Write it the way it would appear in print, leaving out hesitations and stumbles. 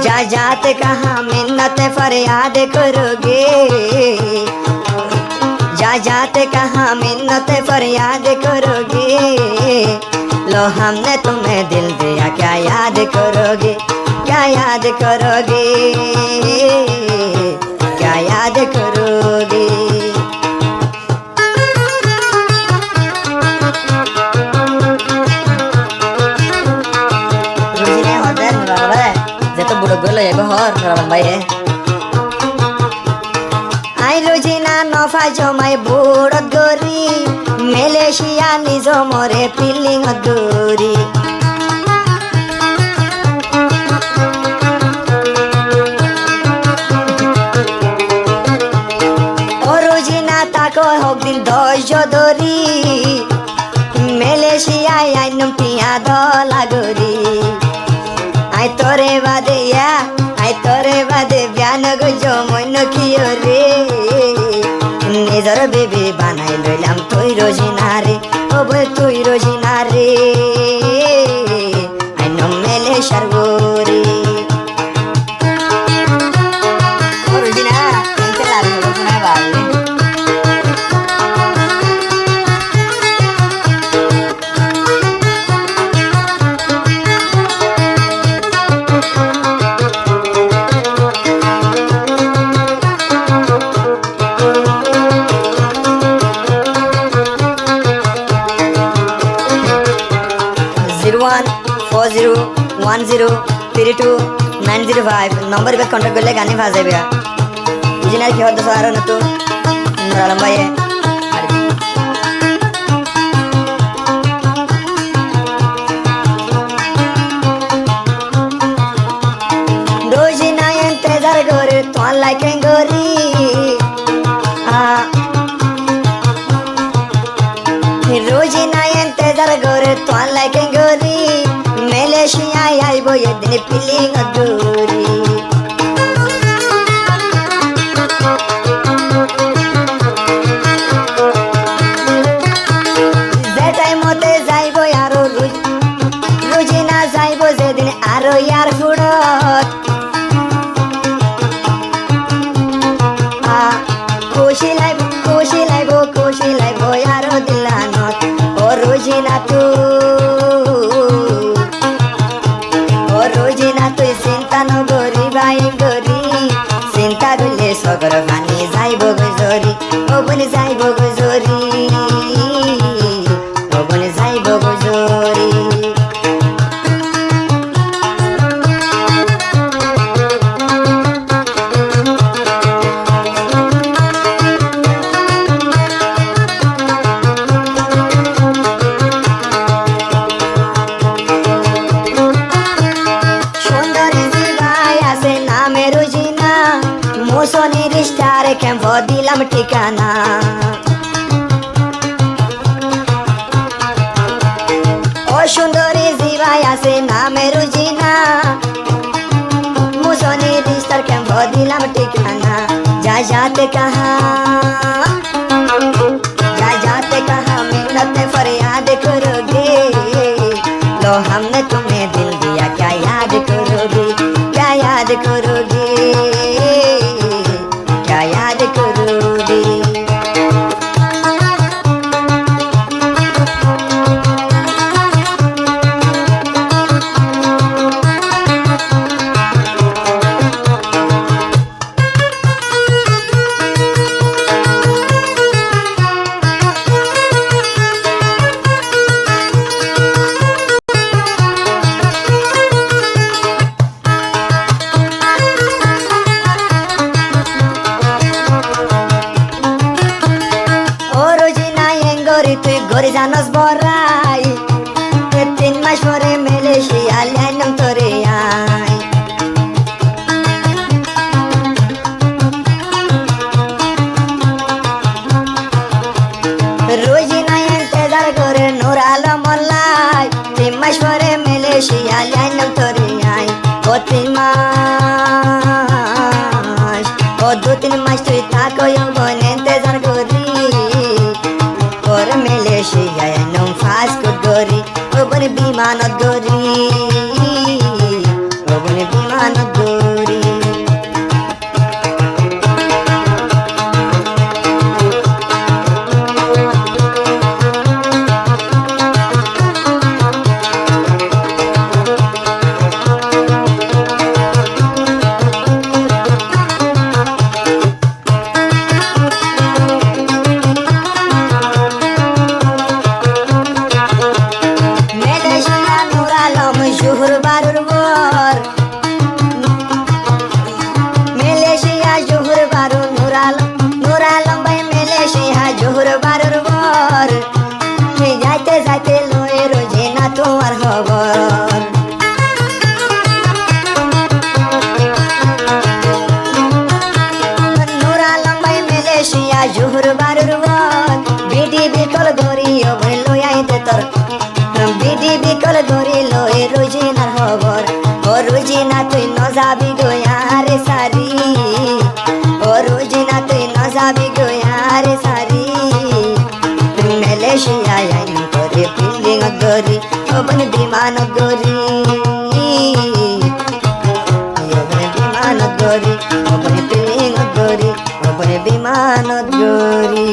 जा जाते कहाँ मिन्नत फरियाद करोगे, जा जाते कहाँ मिन्नत फरियाद करोगे। लो हमने तुम्हें दिल दिया क्या याद करोगे, क्या याद करोगे, क्या याद करोगे। Rujine hotel nurabale jeto budo golo ego hor nuraban bhai re ai rojina nofa jomai budo gori Malaysia nijo more feeling gori o rojina tako hok din dojo dori Malaysia ai num tia dola gori ai tore bade ya ai tore bade byan go jo moino kiyo re nizar bebe banai loilam toi rojina re o boy toi rojina re ai num Malaysia gori o rojina ente la rojina bale number पे contact करले गाने भाजे बिया जिनार की होद सारो न तो नरम भाई रोजिना इंतजार करे तो लाइक गोरी रोजिना इंतजार करे तो लाइक गोरी Malaysia ai boy edine feeling adori যে টাইমতে যাইব আরো রোজিনা যাইব যেদিন আরো ইয়ার গুড়ত খুশি লাইব আরো দিলানত ও রোজিনা তুই চিন্তা নগরি ভাই গরি চিন্তা করলে সগর ভানি যাইব গুজরি ও বনে যাইব গুজরি ও বনে যাইব গুজরি সোনির স্টারে ক্যাম্প দিলাম ঠিকানা ও সুন্দরী জিবাই আছে নামে রুজিনা মুসনির স্টার ক্যাম্প দিলাম ঠিকানা যা যাতে কাহা मिन्नत फरियाद करोगे लो हमने तुम्हें दिल दिया क्या याद करोगे, क्या याद करोगे, क्या याद करोगे। তুই ঘরে জানস বড়াই 3 মাস পরে মালয়েশিয়া লাইনাম তোরে আই রোজিনা ইন্তজার করে নূর আলম মোল্লাই 3 মাস পরে মালয়েশিয়া লাইনাম তোরে আই ও 3 মাস ও 2-3 মাস তুই থাকো বন ইন্তজার করি और Malaysia num fast gori obone bimanot gori obone bimanot gori খবর নোরা লম্বাই মালয়েশিয়া জোহর বারুর বল বিডি বিকল ধরি ওই লই আইতে তোর বিডি বিকল ধরি লই রোজিনার খবর ও রোজিনা তুই ন যাবি গোয়ারে সারি ও রোজিনা তুই ন যাবি গোয়ারে সারি মালয়েশিয়া আইন করে বিল্ডিং গরি ওপন বিমান গরি বিমান গরি ওপন বিল্ডিং গরি ওপন বিমান গরি